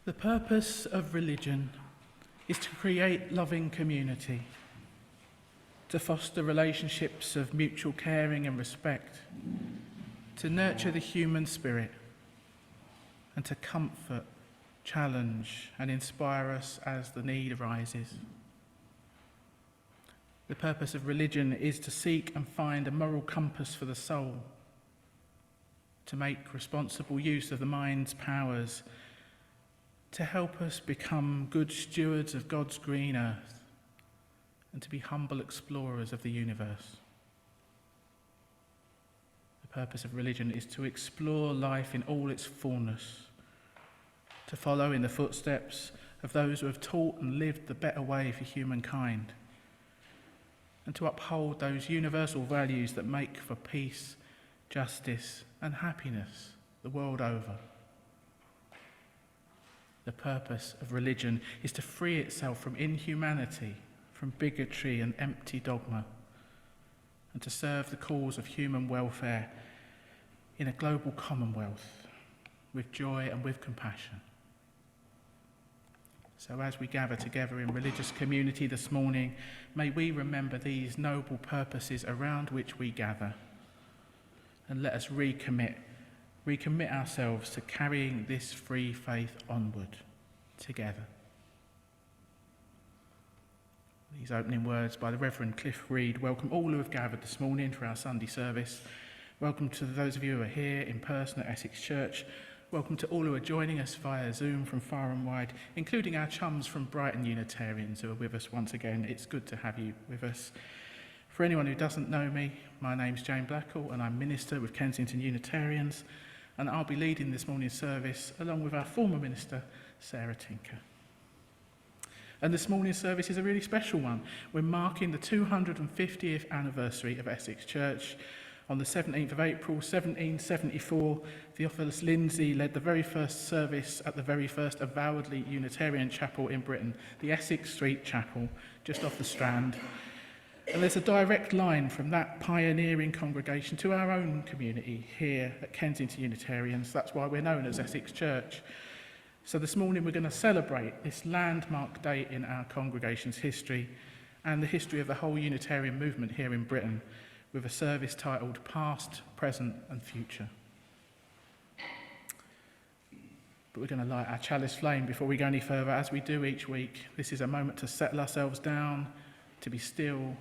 The purpose of religion is to create loving community, to foster relationships of mutual caring and respect, to nurture the human spirit, and to comfort, challenge, and inspire us as the need arises. The purpose of religion is to seek and find a moral compass for the soul, to make responsible use of the mind's powers, to help us become good stewards of God's green earth, and to be humble explorers of the universe. The purpose of religion is to explore life in all its fullness, to follow in the footsteps of those who have taught and lived the better way for humankind, and to uphold those universal values that make for peace, justice, and happiness the world over. The purpose of religion is to free itself from inhumanity, from bigotry and empty dogma, and to serve the cause of human welfare in a global commonwealth with joy and with compassion. So as we gather together in religious community this morning, may we remember these noble purposes around which we gather, and let us recommit ourselves to carrying this free faith onward together. These opening words by the Reverend Cliff Reed welcome all who have gathered this morning for our Sunday service. Welcome to those of you who are here in person at Essex Church. Welcome to all who are joining us via Zoom from far and wide, including our chums from Brighton Unitarians who are with us once again. It's good to have you with us. For anyone who doesn't know me, my name's Jane Blackall and I'm minister with Kensington Unitarians, and I'll be leading this morning's service along with our former minister, Sarah Tinker. And this morning's service is a really special one. We're marking the 250th anniversary of Essex Church. On the 17th of April 1774, Theophilus Lindsay led the very first service at the very first avowedly Unitarian chapel in Britain, the Essex Street Chapel, just off the Strand. And there's a direct line from that pioneering congregation to our own community here at Kensington Unitarians. That's why we're known as Essex Church. So this morning we're going to celebrate this landmark date in our congregation's history and the history of the whole Unitarian movement here in Britain with a service titled Past, Present and Future. But we're going to light our chalice flame before we go any further, as we do each week. This is a moment to settle ourselves down, to be still,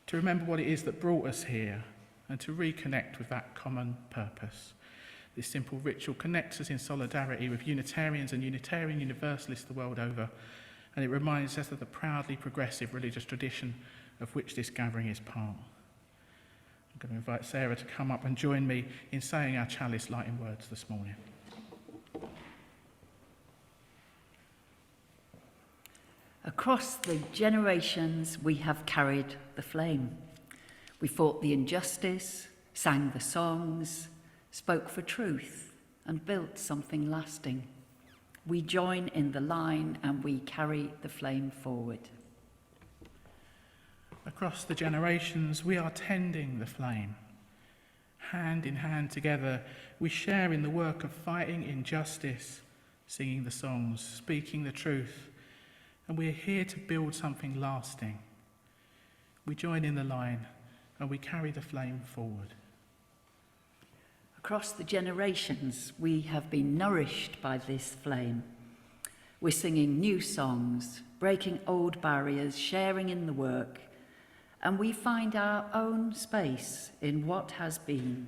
to remember what it is that brought us here, and to reconnect with that common purpose. This simple ritual connects us in solidarity with Unitarians and Unitarian Universalists the world over, and it reminds us of the proudly progressive religious tradition of which this gathering is part. I'm going to invite Sarah to come up and join me in saying our chalice lighting words this morning. Across the generations, we have carried the flame. We fought the injustice, sang the songs, spoke for truth, and built something lasting. We join in the line and we carry the flame forward. Across the generations, we are tending the flame. Hand in hand together, we share in the work of fighting injustice, singing the songs, speaking the truth, and we are here to build something lasting. We join in the line and we carry the flame forward. Across the generations, we have been nourished by this flame. We're singing new songs, breaking old barriers, sharing in the work, and we find our own space in what has been.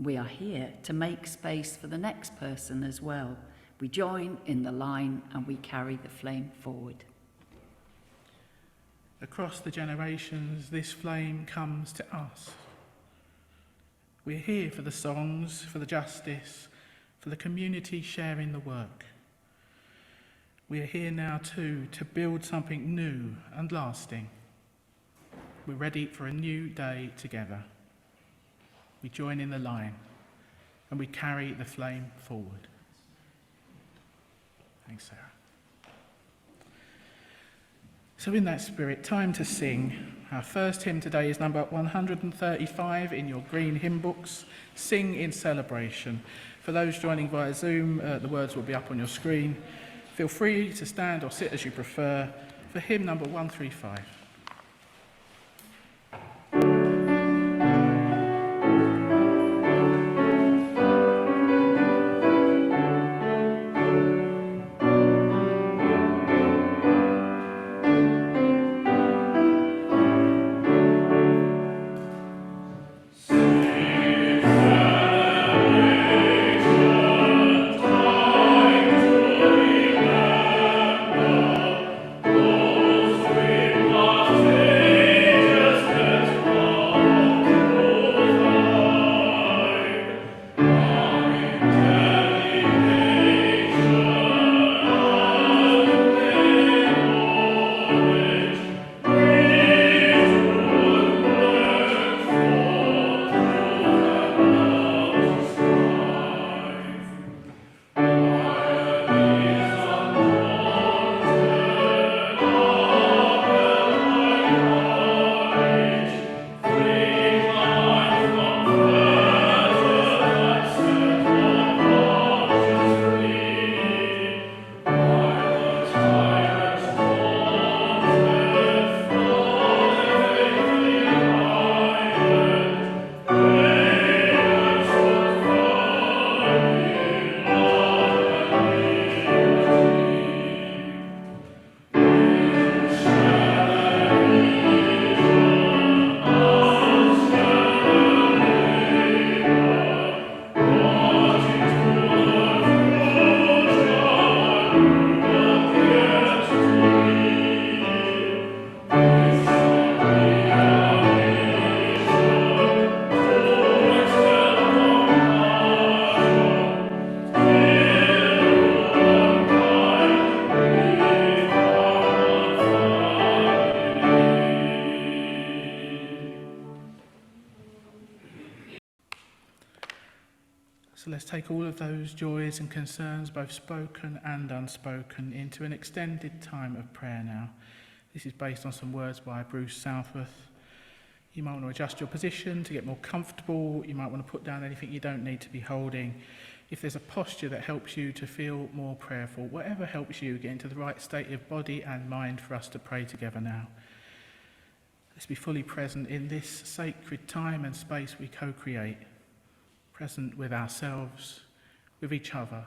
We are here to make space for the next person as well. We join in the line and we carry the flame forward. Across the generations, this flame comes to us. We're here for the songs, for the justice, for the community sharing the work. We are here now too to build something new and lasting. We're ready for a new day together. We join in the line and we carry the flame forward. Thanks, Sarah. So in that spirit, time to sing. Our first hymn today is number 135 in your green hymn books, Sing in Celebration. For those joining via Zoom, the words will be up on your screen. Feel free to stand or sit as you prefer for hymn number 135. So let's take all of those joys and concerns, both spoken and unspoken, into an extended time of prayer now. This is based on some words by Bruce Southworth. You might want to adjust your position to get more comfortable. You might want to put down anything you don't need to be holding. If there's a posture that helps you to feel more prayerful, whatever helps you get into the right state of body and mind for us to pray together now. Let's be fully present in this sacred time and space we co-create. Present with ourselves, with each other,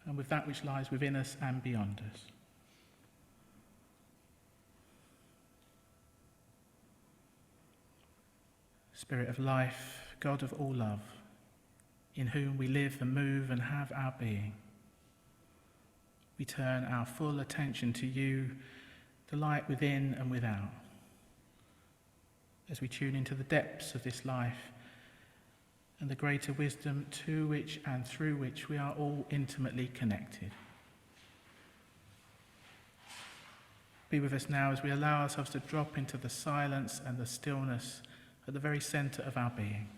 and with that which lies within us and beyond us. Spirit of life, God of all love, in whom we live and move and have our being, we turn our full attention to you, the light within and without, as we tune into the depths of this life and the greater wisdom to which and through which we are all intimately connected. Be with us now as we allow ourselves to drop into the silence and the stillness at the very centre of our being.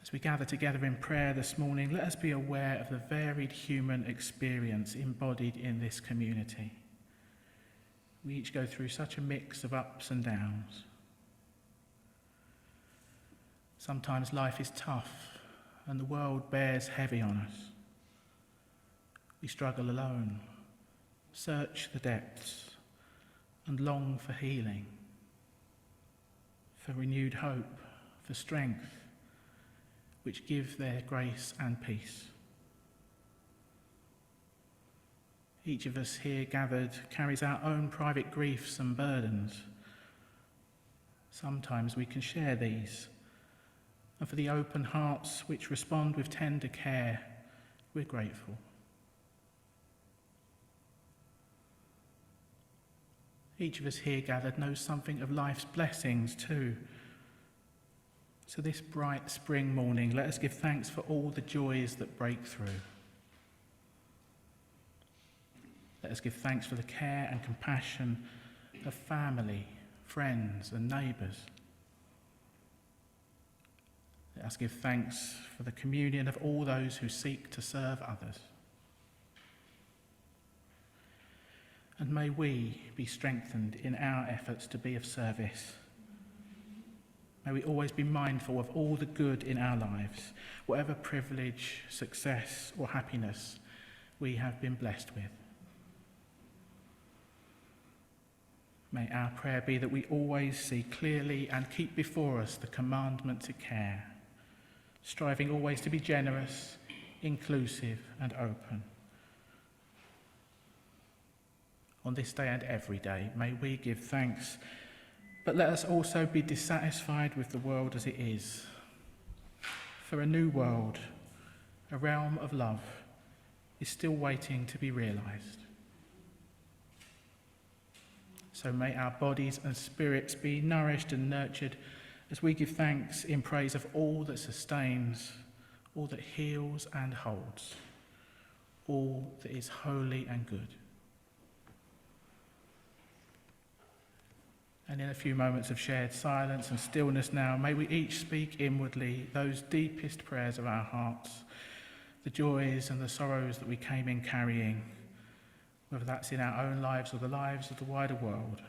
As we gather together in prayer this morning, let us be aware of the varied human experience embodied in this community. We each go through such a mix of ups and downs. Sometimes life is tough and the world bears heavy on us. We struggle alone, search the depths, and long for healing, for renewed hope, for strength, which give their grace and peace. Each of us here gathered carries our own private griefs and burdens. Sometimes we can share these, and for the open hearts which respond with tender care, we're grateful. Each of us here gathered knows something of life's blessings too. So this bright spring morning, let us give thanks for all the joys that break through. Let us give thanks for the care and compassion of family, friends and neighbours. Let us give thanks for the communion of all those who seek to serve others. And may we be strengthened in our efforts to be of service. May we always be mindful of all the good in our lives, whatever privilege, success, or happiness we have been blessed with. May our prayer be that we always see clearly and keep before us the commandment to care, striving always to be generous, inclusive, and open. On this day and every day, may we give thanks, but let us also be dissatisfied with the world as it is. For a new world, a realm of love, is still waiting to be realised. So may our bodies and spirits be nourished and nurtured as we give thanks in praise of all that sustains, all that heals and holds, all that is holy and good. And in a few moments of shared silence and stillness now, may we each speak inwardly those deepest prayers of our hearts, the joys and the sorrows that we came in carrying, whether that's in our own lives or the lives of the wider world.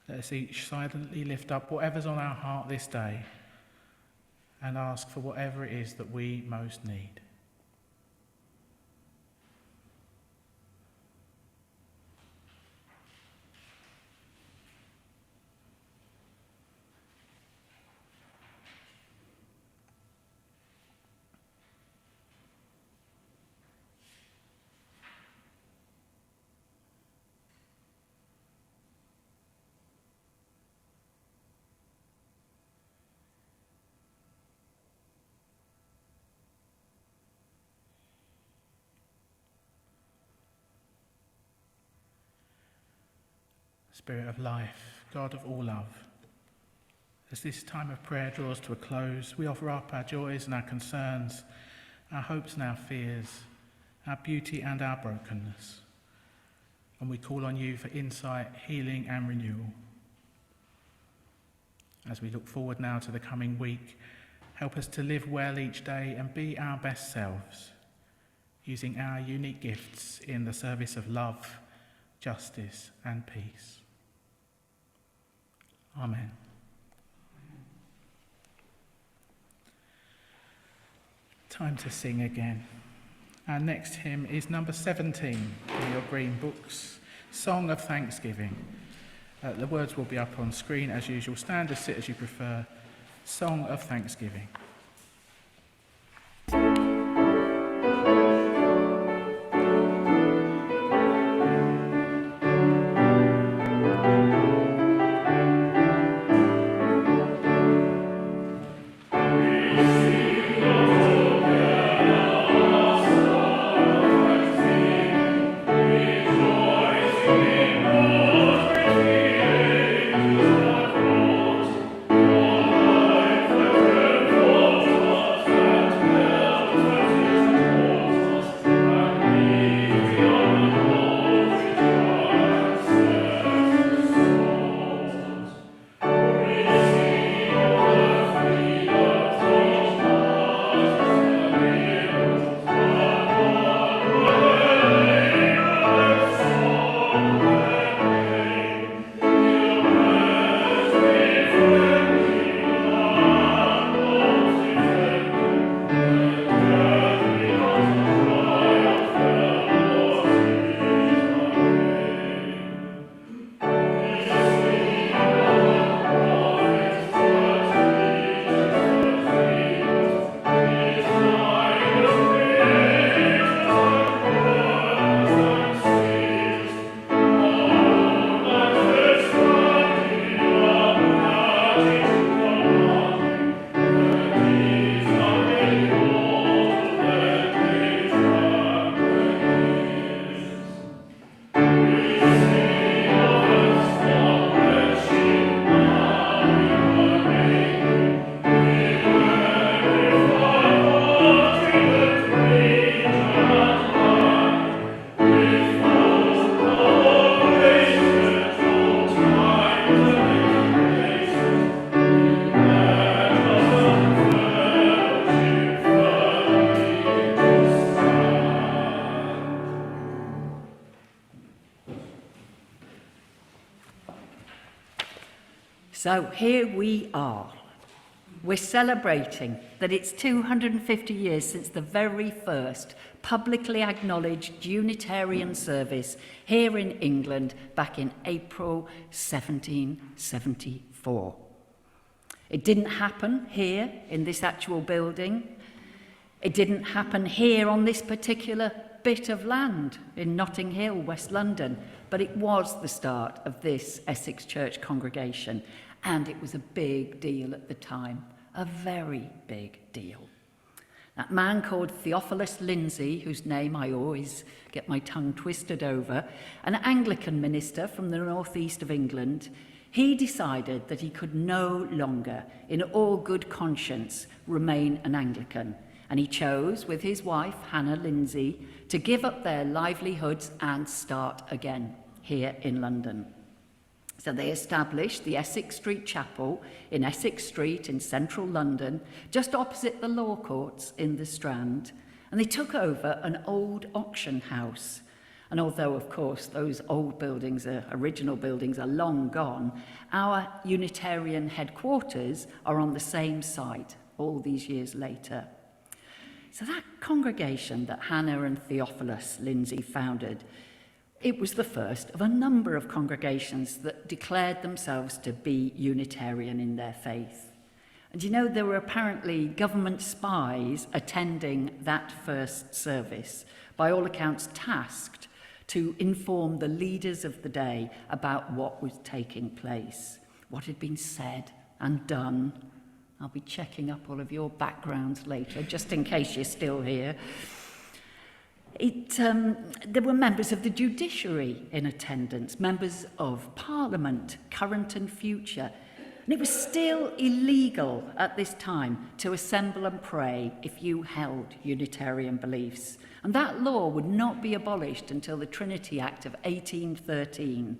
Let us each silently lift up whatever's on our heart this day and ask for whatever it is that we most need. Spirit of life, God of all love, as this time of prayer draws to a close, we offer up our joys and our concerns, our hopes and our fears, our beauty and our brokenness. And we call on you for insight, healing and renewal. As we look forward now to the coming week, help us to live well each day and be our best selves, using our unique gifts in the service of love, justice and peace. Amen. Time to sing again. Our next hymn is number 17 in your green books, Song of Thanksgiving. The words will be up on screen as usual. Stand or sit as you prefer. Song of Thanksgiving. For So here we are. We're celebrating that it's 250 years since the very first publicly acknowledged Unitarian service here in England back in April 1774. It didn't happen here in this actual building. It didn't happen here on this particular bit of land in Notting Hill, West London, but it was the start of this Essex Church congregation, and it was a big deal at the time, a very big deal. That man called Theophilus Lindsay, whose name I always get my tongue twisted over, an Anglican minister from the northeast of England, he decided that he could no longer, in all good conscience, remain an Anglican. And he chose, with his wife, Hannah Lindsay, to give up their livelihoods and start again here in London. So they established the Essex Street Chapel in Essex Street in central London, just opposite the Law Courts in the Strand. And they took over an old auction house. And although, of course, those old buildings, original buildings, are long gone, our Unitarian headquarters are on the same site all these years later. So that congregation that Hannah and Theophilus Lindsay founded, it was the first of a number of congregations that declared themselves to be Unitarian in their faith. And you know, there were apparently government spies attending that first service, by all accounts tasked to inform the leaders of the day about what was taking place, what had been said and done. I'll be checking up all of your backgrounds later, just in case you're still here. There were members of the judiciary in attendance, members of Parliament, current and future. And it was still illegal at this time to assemble and pray if you held Unitarian beliefs. And that law would not be abolished until the Trinity Act of 1813.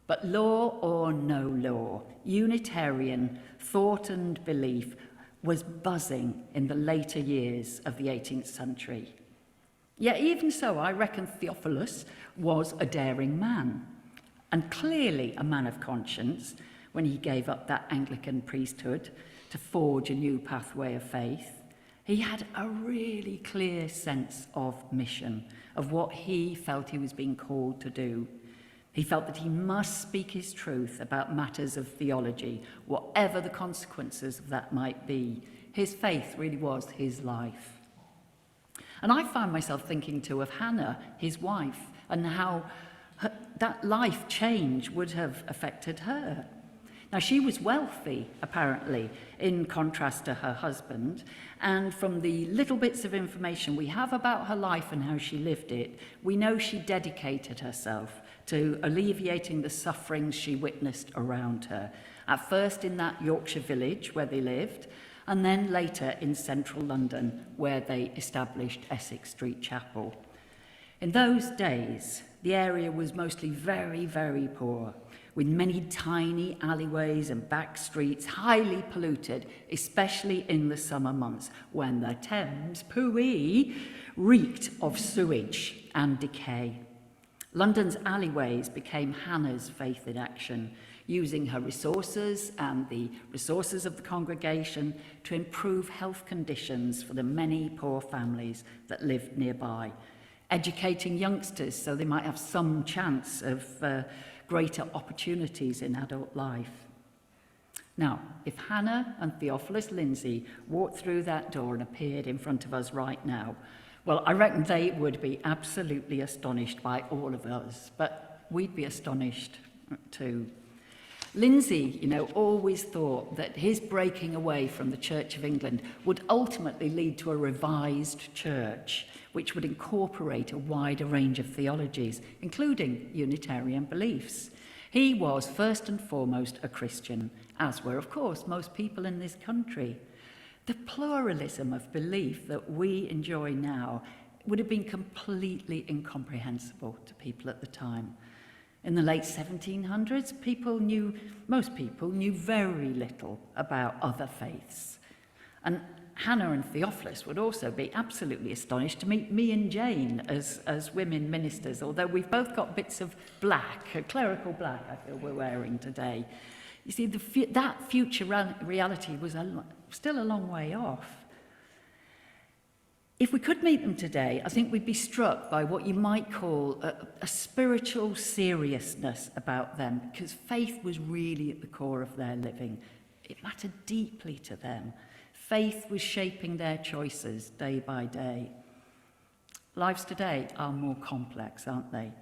But law or no law, Unitarian thought and belief was buzzing in the later years of the 18th century. Yet even so, I reckon Theophilus was a daring man, and clearly a man of conscience when he gave up that Anglican priesthood to forge a new pathway of faith. He had a really clear sense of mission, of what he felt he was being called to do. He felt that he must speak his truth about matters of theology, whatever the consequences of that might be. His faith really was his life. And I found myself thinking too of Hannah, his wife, and how that life change would have affected her. Now, she was wealthy, apparently, in contrast to her husband, and from the little bits of information we have about her life and how she lived it, we know she dedicated herself to alleviating the sufferings she witnessed around her, at first in that Yorkshire village where they lived, and then later in central London, where they established Essex Street Chapel. In those days, the area was mostly very, very poor, with many tiny alleyways and back streets, highly polluted, especially in the summer months, when the Thames, pooey, reeked of sewage and decay. London's alleyways became Hannah's faith in action, using her resources and the resources of the congregation to improve health conditions for the many poor families that lived nearby, educating youngsters so they might have some chance of greater opportunities in adult life. Now, if Hannah and Theophilus Lindsay walked through that door and appeared in front of us right now, well, I reckon they would be absolutely astonished by all of us, but we'd be astonished too. Lindsay, always thought that his breaking away from the Church of England would ultimately lead to a revised church, which would incorporate a wider range of theologies, including Unitarian beliefs. He was first and foremost a Christian, as were, of course, most people in this country. The pluralism of belief that we enjoy now would have been completely incomprehensible to people at the time. In the late 1700s, most people knew very little about other faiths. And Hannah and Theophilus would also be absolutely astonished to meet me and Jane as women ministers, although we've both got bits of black, clerical black, I feel we're wearing today. You see, that future reality was still a long way off. If we could meet them today, I think we'd be struck by what you might call a spiritual seriousness about them, because faith was really at the core of their living. It mattered deeply to them. Faith was shaping their choices day by day. Lives today are more complex, aren't they?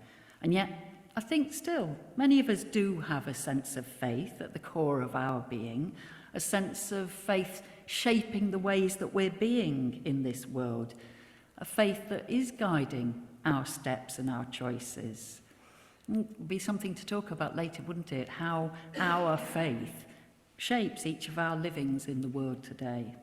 And yet, I think still, many of us do have a sense of faith at the core of our being, a sense of faith shaping the ways that we're being in this world, a faith that is guiding our steps and our choices. It would be something to talk about later, wouldn't it? How our faith shapes each of our livings in the world today.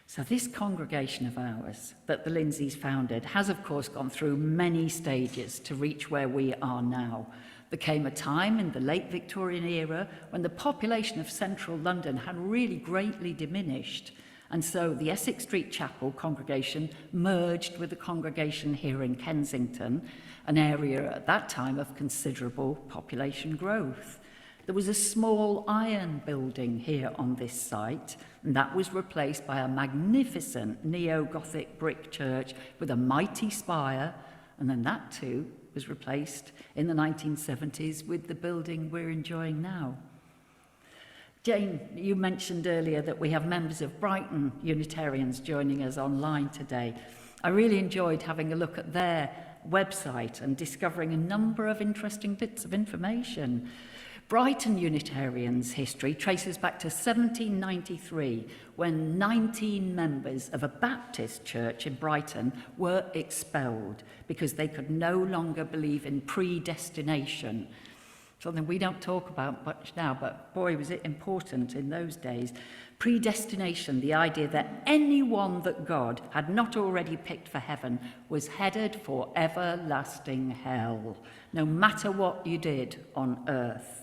So this congregation of ours that the Lindsays founded has, of course, gone through many stages to reach where we are now. There came a time in the late Victorian era when the population of central London had really greatly diminished, and so the Essex Street Chapel congregation merged with the congregation here in Kensington, an area at that time of considerable population growth. There was a small iron building here on this site, and that was replaced by a magnificent neo-Gothic brick church with a mighty spire, and then that too was replaced in the 1970s with the building we're enjoying now. Jane, you mentioned earlier that we have members of Brighton Unitarians joining us online today. I really enjoyed having a look at their website and discovering a number of interesting bits of information. Brighton Unitarians' history traces back to 1793, when 19 members of a Baptist church in Brighton were expelled because they could no longer believe in predestination. Something we don't talk about much now, but boy, was it important in those days. Predestination, the idea that anyone that God had not already picked for heaven was headed for everlasting hell, no matter what you did on earth.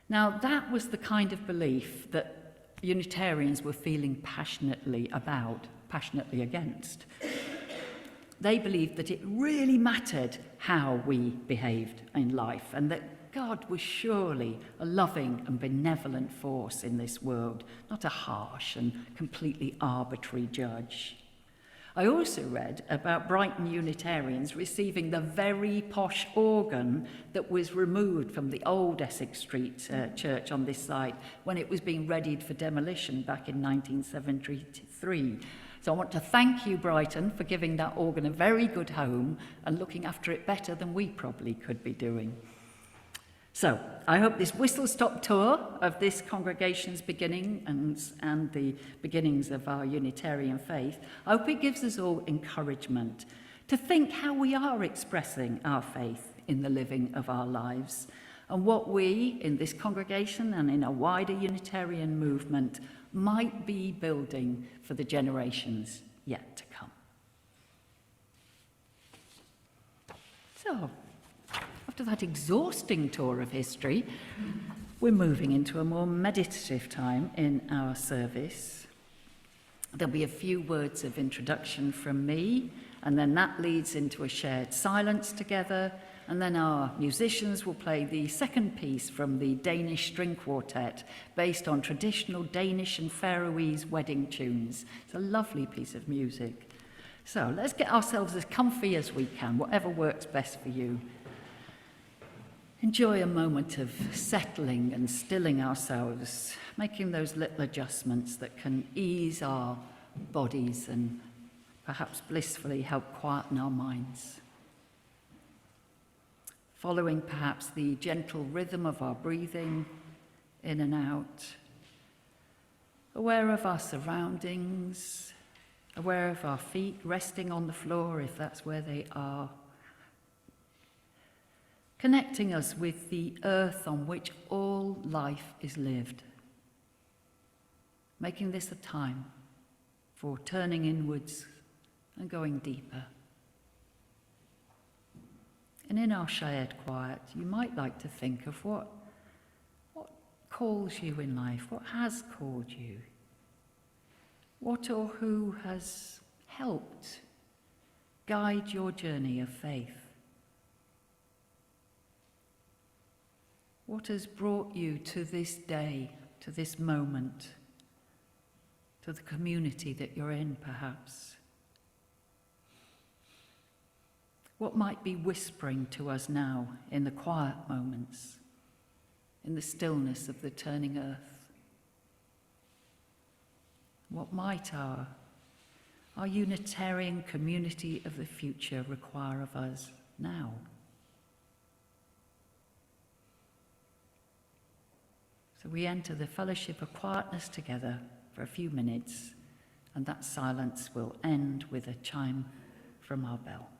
Now, that was the kind of belief that Unitarians were feeling passionately against. They believed that it really mattered how we behaved in life, and that God was surely a loving and benevolent force in this world, not a harsh and completely arbitrary judge. I also read about Brighton Unitarians receiving the very posh organ that was removed from the old Essex Street church on this site when it was being readied for demolition back in 1973. So I want to thank you, Brighton, for giving that organ a very good home and looking after it better than we probably could be doing. So I hope this whistle-stop tour of this congregation's beginning and the beginnings of our Unitarian faith, I hope it gives us all encouragement to think how we are expressing our faith in the living of our lives, and what we in this congregation and in a wider Unitarian movement might be building for the generations yet to come. So, after that exhausting tour of history, we're moving into a more meditative time in our service. There'll be a few words of introduction from me, and then that leads into a shared silence together, and then our musicians will play the second piece from the Danish String Quartet, based on traditional Danish and Faroese wedding tunes. It's a lovely piece of music. So let's get ourselves as comfy as we can, whatever works best for you. Enjoy a moment of settling and stilling ourselves, making those little adjustments that can ease our bodies and perhaps blissfully help quieten our minds. Following perhaps the gentle rhythm of our breathing in and out, aware of our surroundings, aware of our feet resting on the floor if that's where they are, connecting us with the earth on which all life is lived, making this a time for turning inwards and going deeper. And in our shared quiet, you might like to think of what calls you in life, what has called you, what or who has helped guide your journey of faith. What has brought you to this day, to this moment, to the community that you're in, perhaps? What might be whispering to us now in the quiet moments, in the stillness of the turning earth? What might our Unitarian community of the future require of us now? So we enter the fellowship of quietness together for a few minutes, and that silence will end with a chime from our bell.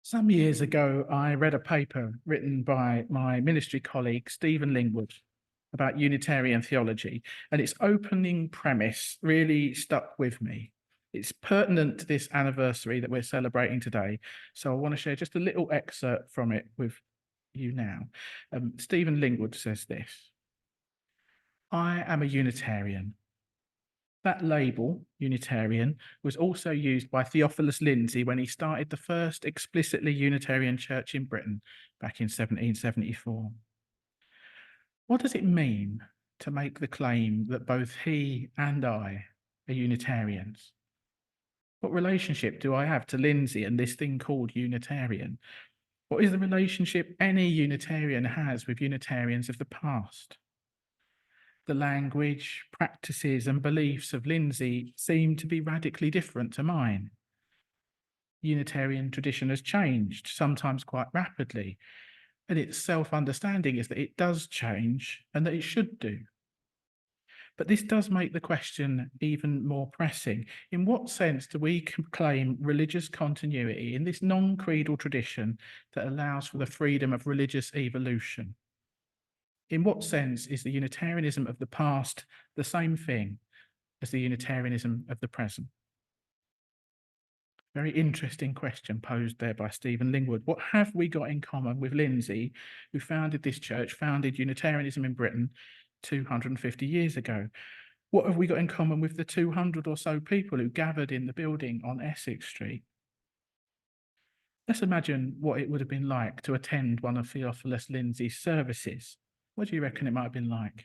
Some years ago, I read a paper written by my ministry colleague, Stephen Lingwood, about Unitarian theology, and its opening premise really stuck with me. It's pertinent to this anniversary that we're celebrating today, so I want to share just a little excerpt from it with you now. Stephen Lingwood says this: I am a Unitarian. That label, Unitarian, was also used by Theophilus Lindsey when he started the first explicitly Unitarian church in Britain back in 1774. What does it mean to make the claim that both he and I are Unitarians? What relationship do I have to Lindsey and this thing called Unitarian? What is the relationship any Unitarian has with Unitarians of the past? The language, practices, and beliefs of Lindsey seem to be radically different to mine. Unitarian tradition has changed, sometimes quite rapidly, and its self-understanding is that it does change and that it should do. But this does make the question even more pressing. In what sense do we claim religious continuity in this non-creedal tradition that allows for the freedom of religious evolution? In what sense is the Unitarianism of the past the same thing as the Unitarianism of the present? Very interesting question posed there by Stephen Lingwood. What have we got in common with Lindsey, who founded this church, founded Unitarianism in Britain 250 years ago? What have we got in common with the 200 or so people who gathered in the building on Essex Street? Let's imagine what it would have been like to attend one of Theophilus Lindsey's services. What do you reckon it might have been like?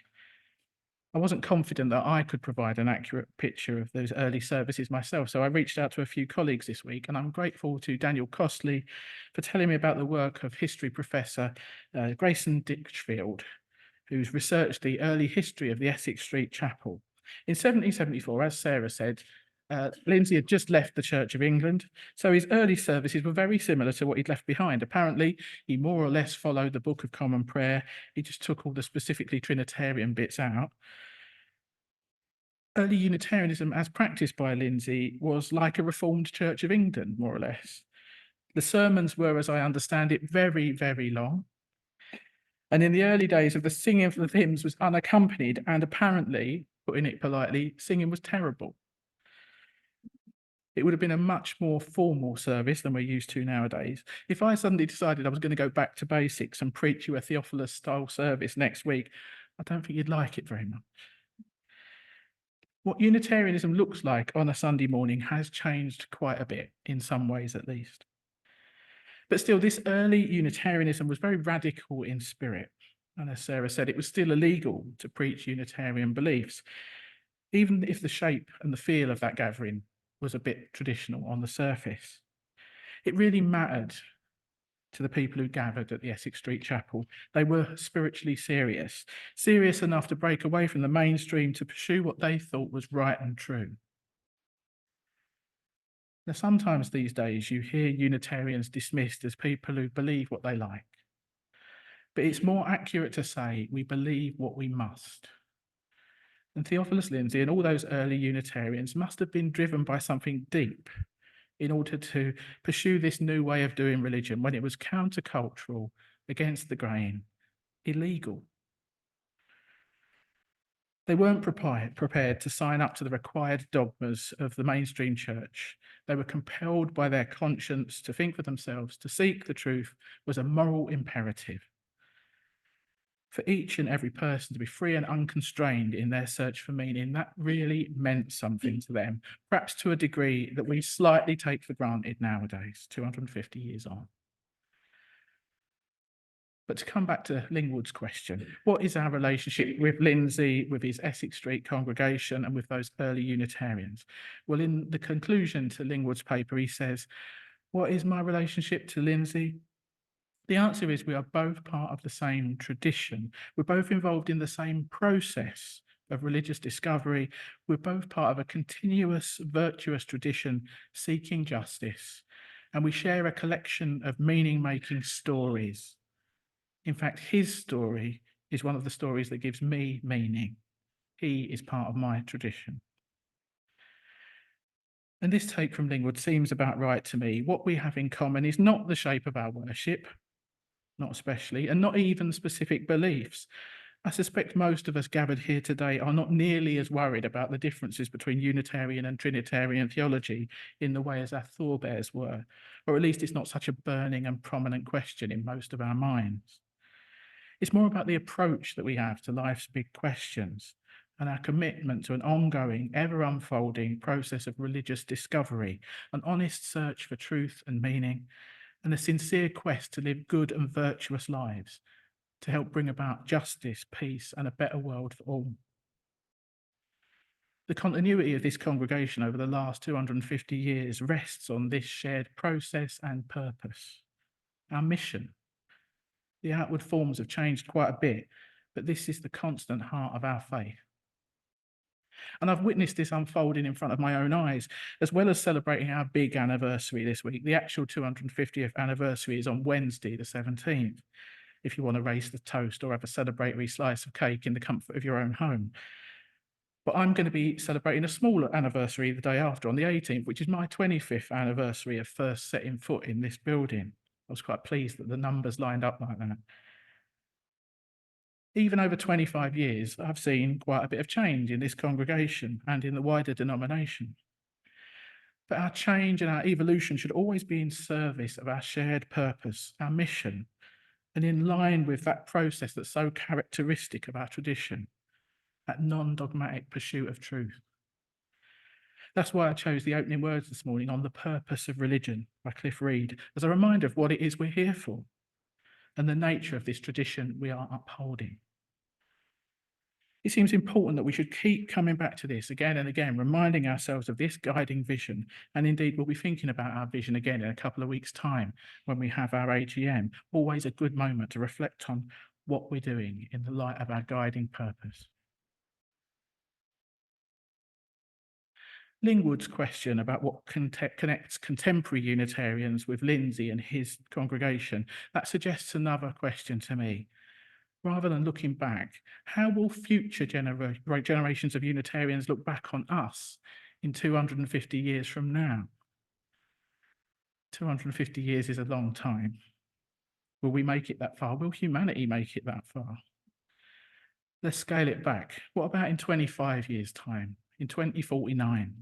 I wasn't confident that I could provide an accurate picture of those early services myself, so I reached out to a few colleagues this week, and I'm grateful to Daniel Costley for telling me about the work of history professor Grayson Ditchfield, who's researched the early history of the Essex Street Chapel. In 1774, as Sarah said, Lindsey had just left the Church of England, so his early services were very similar to what he'd left behind. Apparently, he more or less followed the Book of Common Prayer. He just took all the specifically Trinitarian bits out. Early Unitarianism, as practiced by Lindsey, was like a Reformed Church of England, more or less. The sermons were, as I understand it, very, very long. And in the early days of the singing of the hymns was unaccompanied, and apparently, putting it politely, singing was terrible. It would have been a much more formal service than we're used to nowadays. If I suddenly decided I was going to go back to basics and preach you a Theophilus-style service next week, I don't think you'd like it very much. What Unitarianism looks like on a Sunday morning has changed quite a bit, in some ways at least. But still, this early Unitarianism was very radical in spirit. And as Sarah said, it was still illegal to preach Unitarian beliefs, even if the shape and the feel of that gathering was a bit traditional on the surface. It really mattered to the people who gathered at the Essex Street Chapel. They were spiritually serious, serious enough to break away from the mainstream to pursue what they thought was right and true. Now, sometimes these days you hear Unitarians dismissed as people who believe what they like. But it's more accurate to say we believe what we must. And Theophilus Lindsey and all those early Unitarians must have been driven by something deep in order to pursue this new way of doing religion when it was countercultural, against the grain, illegal. They weren't prepared to sign up to the required dogmas of the mainstream church. They were compelled by their conscience to think for themselves. To seek the truth was a moral imperative. For each and every person to be free and unconstrained in their search for meaning, that really meant something to them, perhaps to a degree that we slightly take for granted nowadays, 250 years on. But to come back to Lingwood's question, what is our relationship with Lindsey, with his Essex Street congregation, and with those early Unitarians? Well, in the conclusion to Lingwood's paper, he says, what is my relationship to Lindsey? The answer is we are both part of the same tradition. We're both involved in the same process of religious discovery. We're both part of a continuous, virtuous tradition seeking justice. And we share a collection of meaning-making stories. In fact, his story is one of the stories that gives me meaning. He is part of my tradition. And this take from Lingwood seems about right to me. What we have in common is not the shape of our worship, not especially, and not even specific beliefs. I suspect most of us gathered here today are not nearly as worried about the differences between Unitarian and Trinitarian theology in the way as our forebears were, or at least it's not such a burning and prominent question in most of our minds. It's more about the approach that we have to life's big questions and our commitment to an ongoing, ever-unfolding process of religious discovery, an honest search for truth and meaning, and a sincere quest to live good and virtuous lives to help bring about justice, peace, and a better world for all. The continuity of this congregation over the last 250 years rests on this shared process and purpose, our mission. The outward forms have changed quite a bit, but this is the constant heart of our faith. And I've witnessed this unfolding in front of my own eyes, as well as celebrating our big anniversary this week. The actual 250th anniversary is on Wednesday, the 17th, if you want to raise the toast or have a celebratory slice of cake in the comfort of your own home. But I'm going to be celebrating a smaller anniversary the day after, on the 18th, which is my 25th anniversary of first setting foot in this building. I was quite pleased that the numbers lined up like that. Even over 25 years, I've seen quite a bit of change in this congregation and in the wider denomination. But our change and our evolution should always be in service of our shared purpose, our mission, and in line with that process that's so characteristic of our tradition, that non-dogmatic pursuit of truth. That's why I chose the opening words this morning on The Purpose of Religion by Cliff Reed, as a reminder of what it is we're here for and the nature of this tradition we are upholding. It seems important that we should keep coming back to this again and again, reminding ourselves of this guiding vision. And indeed, we'll be thinking about our vision again in a couple of weeks' time when we have our AGM. Always a good moment to reflect on what we're doing in the light of our guiding purpose. Lingwood's question about what connects contemporary Unitarians with Lindsay and his congregation, that suggests another question to me. Rather than looking back, how will future generations of Unitarians look back on us in 250 years from now? 250 years is a long time. Will we make it that far? Will humanity make it that far? Let's scale it back. What about in 25 years' time, in 2049?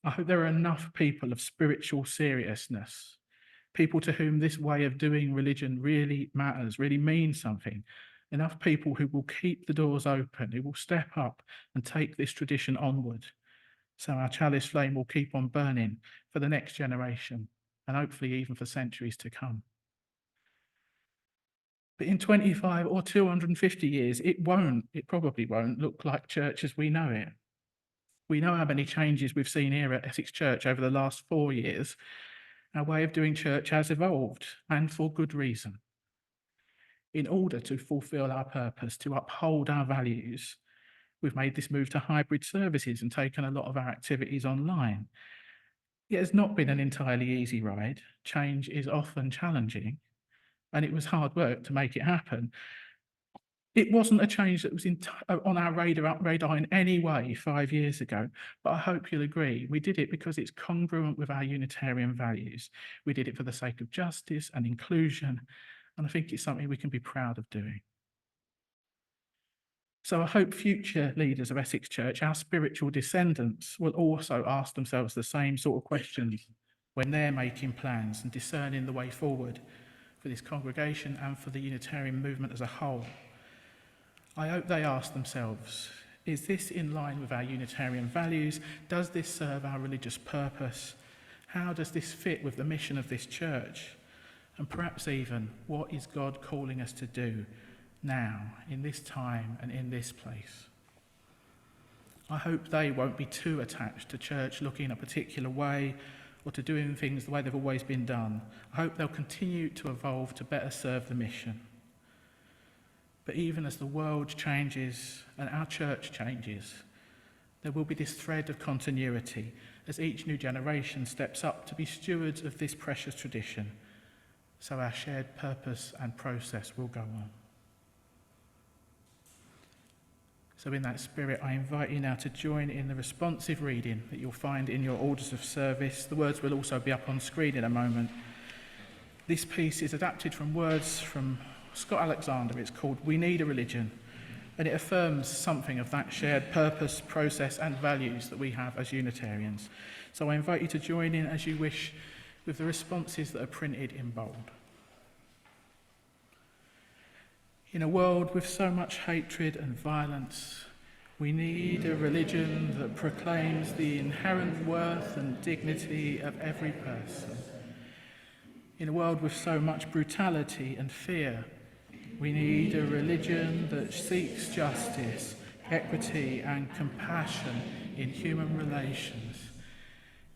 I hope there are enough people of spiritual seriousness, people to whom this way of doing religion really matters, really means something. Enough people who will keep the doors open, who will step up and take this tradition onward. So our chalice flame will keep on burning for the next generation and hopefully even for centuries to come. But in 25 or 250 years, it probably won't look like church as we know it. We know how many changes we've seen here at Essex Church over the last 4 years. Our way of doing church has evolved, and for good reason. In order to fulfill our purpose, to uphold our values, we've made this move to hybrid services and taken a lot of our activities online. It has not been an entirely easy ride. Change is often challenging, and it was hard work to make it happen. It wasn't a change that was on our radar in any way 5 years ago, but I hope you'll agree, we did it because it's congruent with our Unitarian values. We did it for the sake of justice and inclusion, and I think it's something we can be proud of doing. So I hope future leaders of Essex Church, our spiritual descendants, will also ask themselves the same sort of questions when they're making plans and discerning the way forward for this congregation and for the Unitarian movement as a whole. I hope they ask themselves, is this in line with our Unitarian values? Does this serve our religious purpose? How does this fit with the mission of this church? And perhaps even, what is God calling us to do now, in this time and in this place? I hope they won't be too attached to church looking a particular way or to doing things the way they've always been done. I hope they'll continue to evolve to better serve the mission. But even as the world changes and our church changes, there will be this thread of continuity as each new generation steps up to be stewards of this precious tradition, so our shared purpose and process will go on. So in that spirit, I invite you now to join in the responsive reading that you'll find in your orders of service. The words will also be up on screen in a moment. This piece is adapted from words from Scott Alexander. It's called "We Need a Religion," and it affirms something of that shared purpose, process and values that we have as Unitarians. So I invite you to join in as you wish with the responses that are printed in bold. In a world with so much hatred and violence, we need a religion that proclaims the inherent worth and dignity of every person. In a world with so much brutality and fear, we need a religion that seeks justice, equity and compassion in human relations.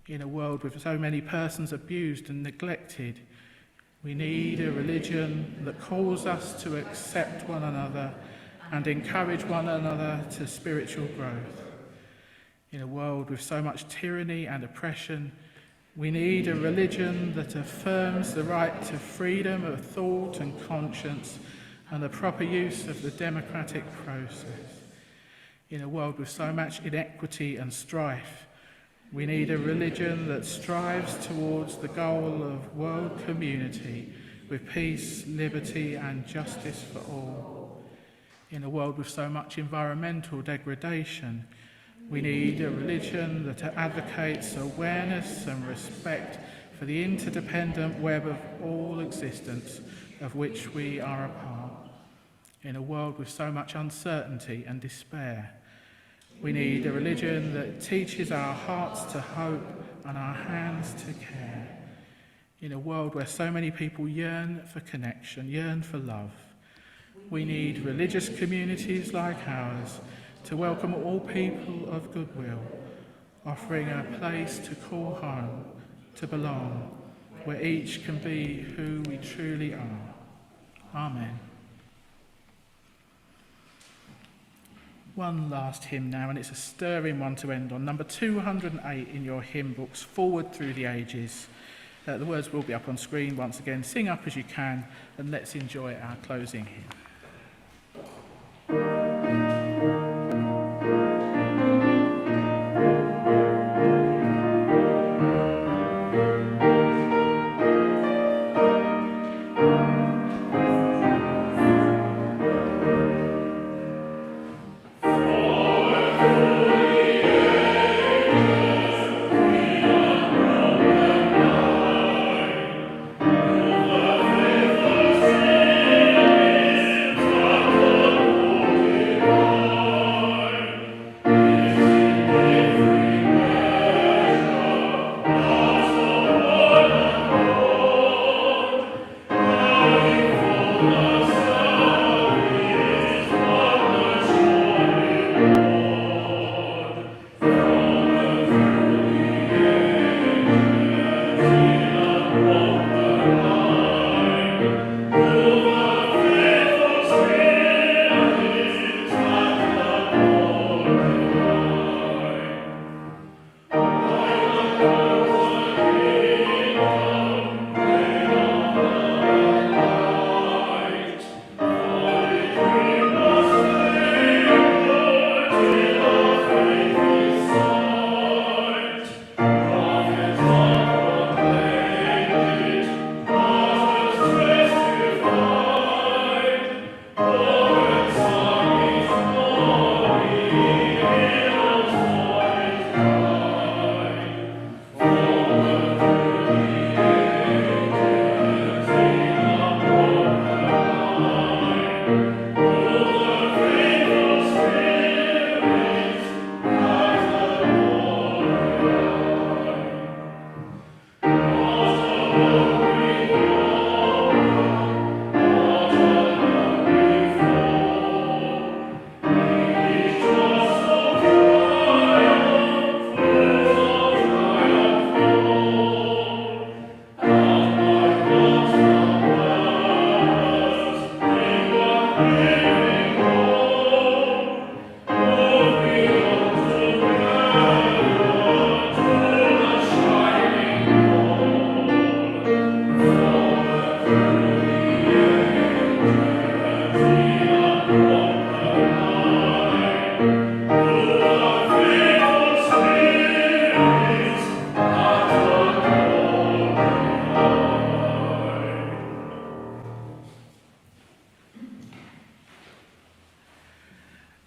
In a world with so many persons abused and neglected, we need a religion that calls us to accept one another and encourage one another to spiritual growth. In a world with so much tyranny and oppression, we need a religion that affirms the right to freedom of thought and conscience and the proper use of the democratic process. In a world with so much inequity and strife, we need a religion that strives towards the goal of world community with peace, liberty and justice for all. In a world with so much environmental degradation, we need a religion that advocates awareness and respect for the interdependent web of all existence of which we are a part. In a world with so much uncertainty and despair, we need a religion that teaches our hearts to hope and our hands to care. In a world where so many people yearn for connection, yearn for love, we need religious communities like ours to welcome all people of goodwill, offering a place to call home, to belong, where each can be who we truly are. Amen. One last hymn now, and it's a stirring one to end on. Number 208 in your hymn books, Forward Through the Ages. The words will be up on screen once again. Sing up as you can, and let's enjoy our closing hymn.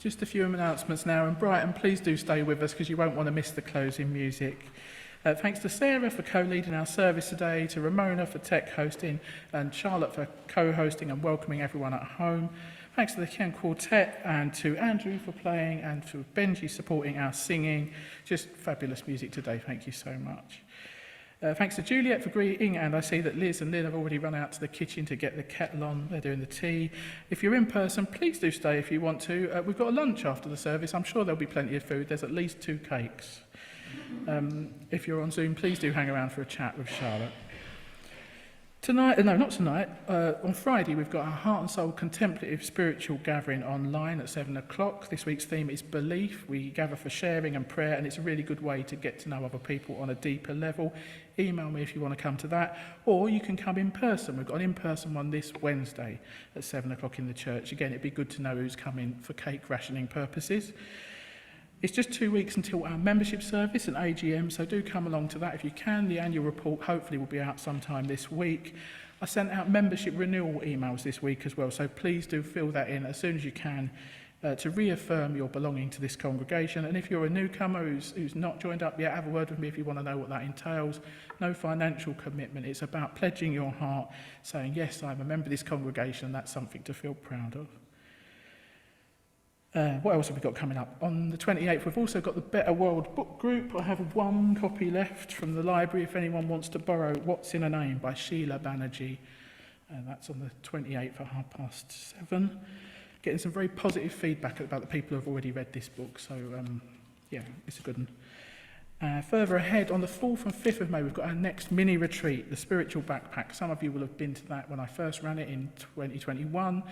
Just a few announcements now, and Brighton, please do stay with us because you won't want to miss the closing music. Thanks to Sarah for co-leading our service today, to Ramona for tech hosting, and Charlotte for co-hosting and welcoming everyone at home. Thanks to the Kyan Quartet, and to Andrew for playing, and to Benji supporting our singing. Just fabulous music today, thank you so much. Thanks to Juliet for greeting, and I see that Liz and Lynn have already run out to the kitchen to get the kettle on. They're doing the tea. If you're in person, please do stay if you want to. We've got a lunch after the service. I'm sure there'll be plenty of food. There's at least 2 cakes. If you're on Zoom, please do hang around for a chat with Charlotte. On Friday, we've got our Heart and Soul Contemplative Spiritual Gathering online at 7 o'clock. This week's theme is belief. We gather for sharing and prayer, and it's a really good way to get to know other people on a deeper level. Email me if you want to come to that, or you can come in person. We've got an in-person one this Wednesday at 7 o'clock in the church. Again, it'd be good to know who's coming for cake rationing purposes. It's just 2 weeks until our membership service and AGM, so do come along to that if you can. The annual report hopefully will be out sometime this week. I sent out membership renewal emails this week as well, so please do fill that in as soon as you can to reaffirm your belonging to this congregation. And if you're a newcomer who's not joined up yet, have a word with me if you want to know what that entails. No financial commitment. It's about pledging your heart, saying, yes, I'm a member of this congregation, and that's something to feel proud of. What else have we got coming up? On the 28th, we've also got the Better World book group. I have 1 copy left from the library if anyone wants to borrow What's in a Name by Sheila Banerjee. That's on the 28th at 7:30. Getting some very positive feedback about the people who have already read this book, so it's a good one. Further ahead, on the 4th and 5th of May, we've got our next mini retreat, the Spiritual Backpack. Some of you will have been to that when I first ran it in 2021.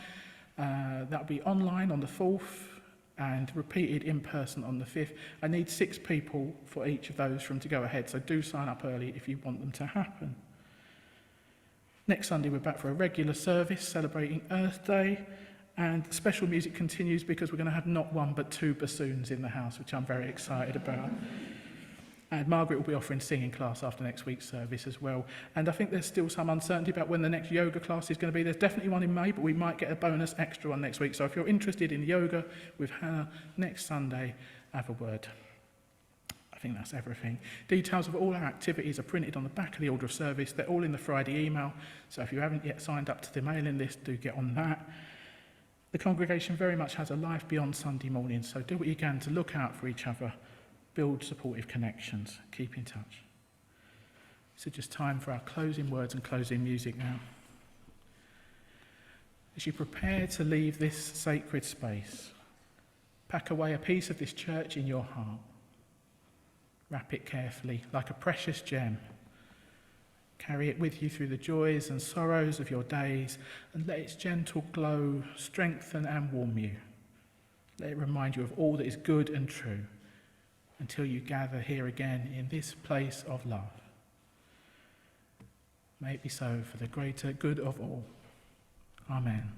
That'll be online on the 4th and repeated in person on the 5th. I need 6 people for each of those for them to go ahead, so do sign up early if you want them to happen. Next Sunday, we're back for a regular service celebrating Earth Day, and special music continues because we're going to have not 1 but 2 bassoons in the house, which I'm very excited about. And Margaret will be offering singing class after next week's service as well. And I think there's still some uncertainty about when the next yoga class is going to be. There's definitely one in May, but we might get a bonus extra one next week. So if you're interested in yoga with Hannah next Sunday, have a word. I think that's everything. Details of all our activities are printed on the back of the order of service. They're all in the Friday email. So if you haven't yet signed up to the mailing list, do get on that. The congregation very much has a life beyond Sunday morning, so do what you can to look out for each other. Build supportive connections. Keep in touch. So just time for our closing words and closing music now. As you prepare to leave this sacred space, pack away a piece of this church in your heart. Wrap it carefully like a precious gem. Carry it with you through the joys and sorrows of your days, and let its gentle glow strengthen and warm you. Let it remind you of all that is good and true, until you gather here again in this place of love. May it be so for the greater good of all. Amen.